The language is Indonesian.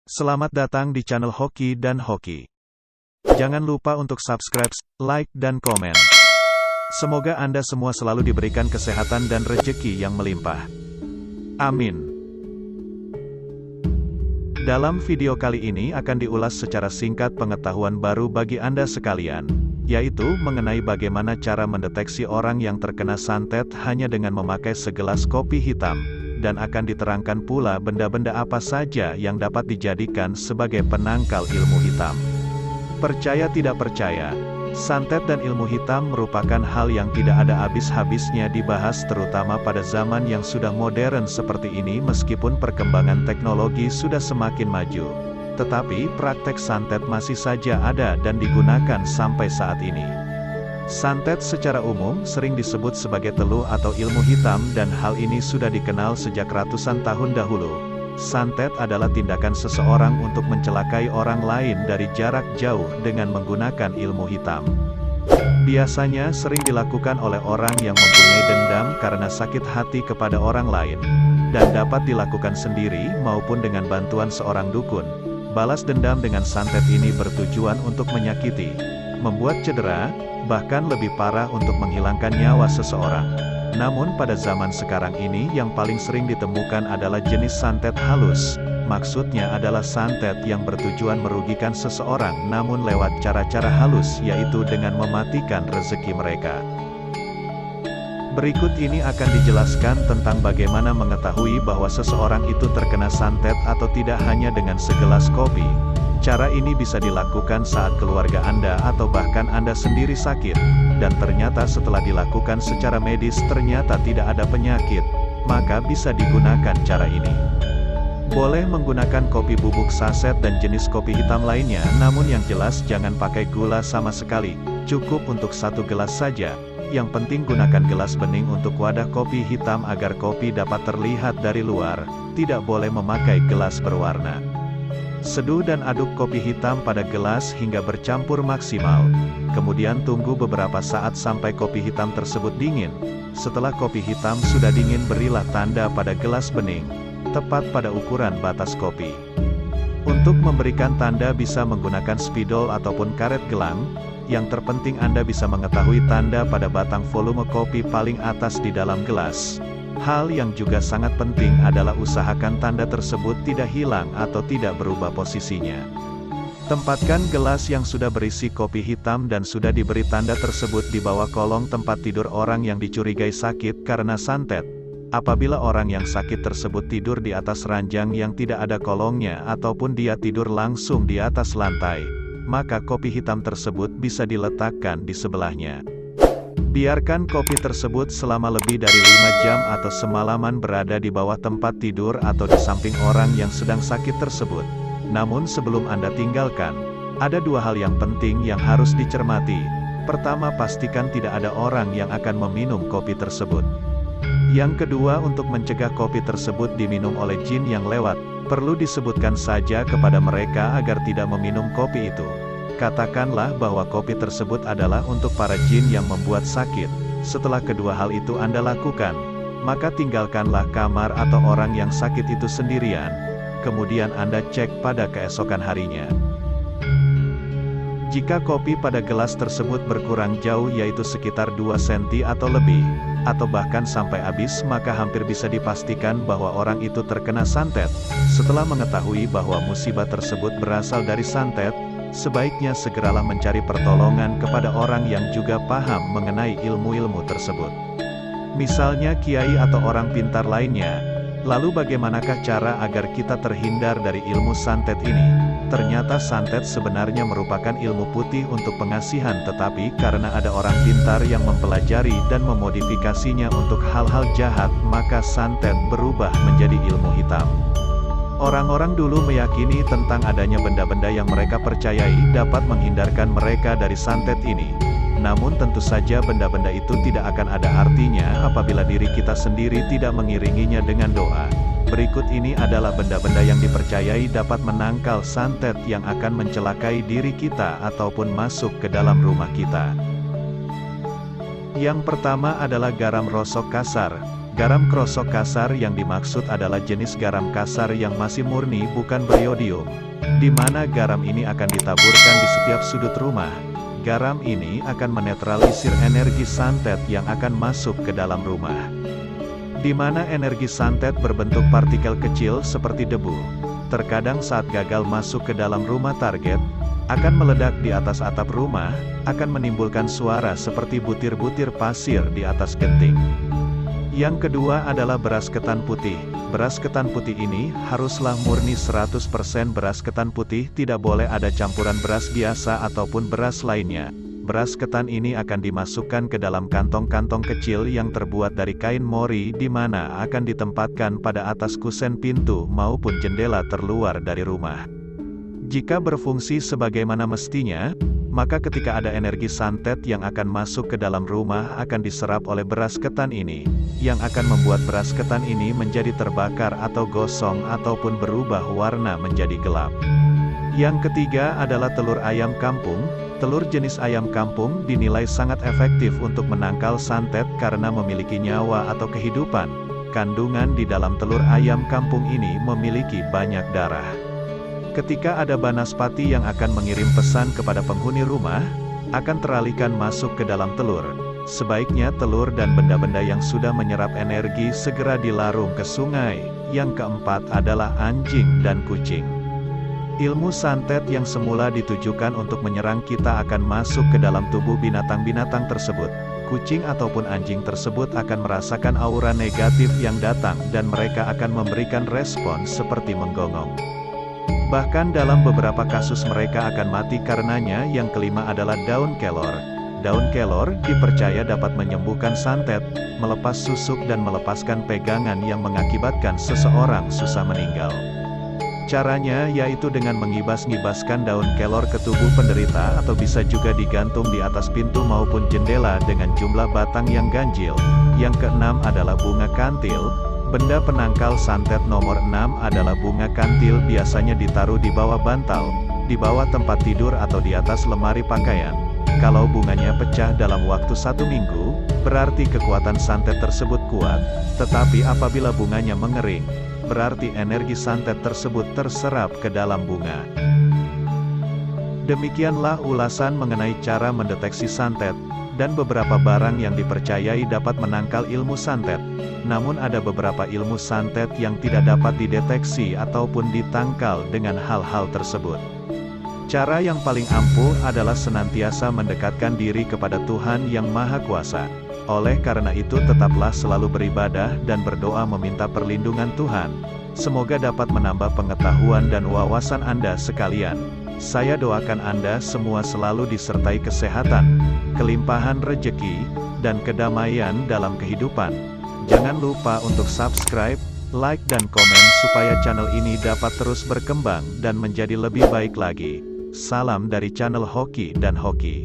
Selamat datang di channel Hoki dan Hoki. Jangan lupa untuk subscribe, like, dan komen. Semoga Anda semua selalu diberikan kesehatan dan rezeki yang melimpah. Amin. Dalam video kali ini akan diulas secara singkat pengetahuan baru bagi Anda sekalian, yaitu mengenai bagaimana cara mendeteksi orang yang terkena santet hanya dengan memakai segelas kopi hitam. Dan akan diterangkan pula benda-benda apa saja yang dapat dijadikan sebagai penangkal ilmu hitam. Percaya tidak percaya, santet dan ilmu hitam merupakan hal yang tidak ada habis-habisnya dibahas terutama pada zaman yang sudah modern seperti ini meskipun perkembangan teknologi sudah semakin maju. Tetapi praktek santet masih saja ada dan digunakan sampai saat ini. Santet secara umum sering disebut sebagai teluh atau ilmu hitam dan hal ini sudah dikenal sejak ratusan tahun dahulu. Santet adalah tindakan seseorang untuk mencelakai orang lain dari jarak jauh dengan menggunakan ilmu hitam. Biasanya sering dilakukan oleh orang yang mempunyai dendam karena sakit hati kepada orang lain, dan dapat dilakukan sendiri maupun dengan bantuan seorang dukun. Balas dendam dengan santet ini bertujuan untuk menyakiti, membuat cedera, bahkan lebih parah untuk menghilangkan nyawa seseorang. Namun pada zaman sekarang ini yang paling sering ditemukan adalah jenis santet halus. Maksudnya adalah santet yang bertujuan merugikan seseorang namun lewat cara-cara halus yaitu dengan mematikan rezeki mereka. Berikut ini akan dijelaskan tentang bagaimana mengetahui bahwa seseorang itu terkena santet atau tidak hanya dengan segelas kopi. Cara ini bisa dilakukan saat keluarga Anda atau bahkan Anda sendiri sakit, dan ternyata setelah dilakukan secara medis ternyata tidak ada penyakit, maka bisa digunakan cara ini. Boleh menggunakan kopi bubuk saset dan jenis kopi hitam lainnya, namun yang jelas jangan pakai gula sama sekali, cukup untuk 1 gelas saja. Yang penting gunakan gelas bening untuk wadah kopi hitam agar kopi dapat terlihat dari luar, tidak boleh memakai gelas berwarna. Seduh dan aduk kopi hitam pada gelas hingga bercampur maksimal. Kemudian tunggu beberapa saat sampai kopi hitam tersebut dingin. Setelah kopi hitam sudah dingin berilah tanda pada gelas bening, tepat pada ukuran batas kopi. Untuk memberikan tanda bisa menggunakan spidol ataupun karet gelang. Yang terpenting Anda bisa mengetahui tanda pada batang volume kopi paling atas di dalam gelas. Hal yang juga sangat penting adalah usahakan tanda tersebut tidak hilang atau tidak berubah posisinya. Tempatkan gelas yang sudah berisi kopi hitam dan sudah diberi tanda tersebut di bawah kolong tempat tidur orang yang dicurigai sakit karena santet. Apabila orang yang sakit tersebut tidur di atas ranjang yang tidak ada kolongnya ataupun dia tidur langsung di atas lantai, maka kopi hitam tersebut bisa diletakkan di sebelahnya. Biarkan kopi tersebut selama lebih dari 5 jam atau semalaman berada di bawah tempat tidur atau di samping orang yang sedang sakit tersebut. Namun sebelum Anda tinggalkan, ada 2 hal yang penting yang harus dicermati. Pertama, pastikan tidak ada orang yang akan meminum kopi tersebut. Yang kedua, untuk mencegah kopi tersebut diminum oleh jin yang lewat, perlu disebutkan saja kepada mereka agar tidak meminum kopi itu. Katakanlah bahwa kopi tersebut adalah untuk para jin yang membuat sakit. Setelah kedua hal itu Anda lakukan, maka tinggalkanlah kamar atau orang yang sakit itu sendirian. Kemudian Anda cek pada keesokan harinya. Jika kopi pada gelas tersebut berkurang jauh yaitu sekitar 2 cm atau lebih, atau bahkan sampai habis, maka hampir bisa dipastikan bahwa orang itu terkena santet. Setelah mengetahui bahwa musibah tersebut berasal dari santet, sebaiknya segeralah mencari pertolongan kepada orang yang juga paham mengenai ilmu-ilmu tersebut. Misalnya kiai atau orang pintar lainnya. Lalu bagaimanakah cara agar kita terhindar dari ilmu santet ini? Ternyata santet sebenarnya merupakan ilmu putih untuk pengasihan, tetapi karena ada orang pintar yang mempelajari dan memodifikasinya untuk hal-hal jahat, maka santet berubah menjadi ilmu hitam. Orang-orang dulu meyakini tentang adanya benda-benda yang mereka percayai dapat menghindarkan mereka dari santet ini. Namun tentu saja benda-benda itu tidak akan ada artinya apabila diri kita sendiri tidak mengiringinya dengan doa. Berikut ini adalah benda-benda yang dipercayai dapat menangkal santet yang akan mencelakai diri kita ataupun masuk ke dalam rumah kita. Yang pertama adalah garam rosok kasar. Garam krosok kasar yang dimaksud adalah jenis garam kasar yang masih murni bukan beriodium, di mana garam ini akan ditaburkan di setiap sudut rumah. Garam ini akan menetralisir energi santet yang akan masuk ke dalam rumah. Di mana energi santet berbentuk partikel kecil seperti debu. Terkadang saat gagal masuk ke dalam rumah target, akan meledak di atas atap rumah, akan menimbulkan suara seperti butir-butir pasir di atas genting. Yang kedua adalah beras ketan putih. Beras ketan putih ini haruslah murni 100% beras ketan putih, tidak boleh ada campuran beras biasa ataupun beras lainnya. Beras ketan ini akan dimasukkan ke dalam kantong-kantong kecil yang terbuat dari kain mori, di mana akan ditempatkan pada atas kusen pintu maupun jendela terluar dari rumah. Jika berfungsi sebagaimana mestinya, maka ketika ada energi santet yang akan masuk ke dalam rumah akan diserap oleh beras ketan ini, yang akan membuat beras ketan ini menjadi terbakar atau gosong ataupun berubah warna menjadi gelap. Yang ketiga adalah telur ayam kampung. Telur jenis ayam kampung dinilai sangat efektif untuk menangkal santet karena memiliki nyawa atau kehidupan. Kandungan di dalam telur ayam kampung ini memiliki banyak darah. Ketika ada banaspati yang akan mengirim pesan kepada penghuni rumah, akan teralihkan masuk ke dalam telur. Sebaiknya telur dan benda-benda yang sudah menyerap energi segera dilarung ke sungai. Yang keempat adalah anjing dan kucing. Ilmu santet yang semula ditujukan untuk menyerang kita akan masuk ke dalam tubuh binatang-binatang tersebut. Kucing ataupun anjing tersebut akan merasakan aura negatif yang datang dan mereka akan memberikan respon seperti menggonggong. Bahkan dalam beberapa kasus mereka akan mati karenanya. Yang kelima adalah daun kelor. Daun kelor dipercaya dapat menyembuhkan santet, melepas susuk dan melepaskan pegangan yang mengakibatkan seseorang susah meninggal. Caranya yaitu dengan mengibas-ngibaskan daun kelor ke tubuh penderita atau bisa juga digantung di atas pintu maupun jendela dengan jumlah batang yang ganjil. Yang keenam adalah bunga kantil. Benda penangkal santet nomor 6 adalah bunga kantil, biasanya ditaruh di bawah bantal, di bawah tempat tidur atau di atas lemari pakaian. Kalau bunganya pecah dalam waktu 1 minggu, berarti kekuatan santet tersebut kuat, tetapi apabila bunganya mengering, berarti energi santet tersebut terserap ke dalam bunga. Demikianlah ulasan mengenai cara mendeteksi santet, dan beberapa barang yang dipercayai dapat menangkal ilmu santet. Namun ada beberapa ilmu santet yang tidak dapat dideteksi ataupun ditangkal dengan hal-hal tersebut. Cara yang paling ampuh adalah senantiasa mendekatkan diri kepada Tuhan Yang Maha Kuasa. Oleh karena itu tetaplah selalu beribadah dan berdoa meminta perlindungan Tuhan. Semoga dapat menambah pengetahuan dan wawasan Anda sekalian. Saya doakan Anda semua selalu disertai kesehatan, kelimpahan rejeki, dan kedamaian dalam kehidupan. Jangan lupa untuk subscribe, like dan komen supaya channel ini dapat terus berkembang dan menjadi lebih baik lagi. Salam dari channel Hoki dan Hoki.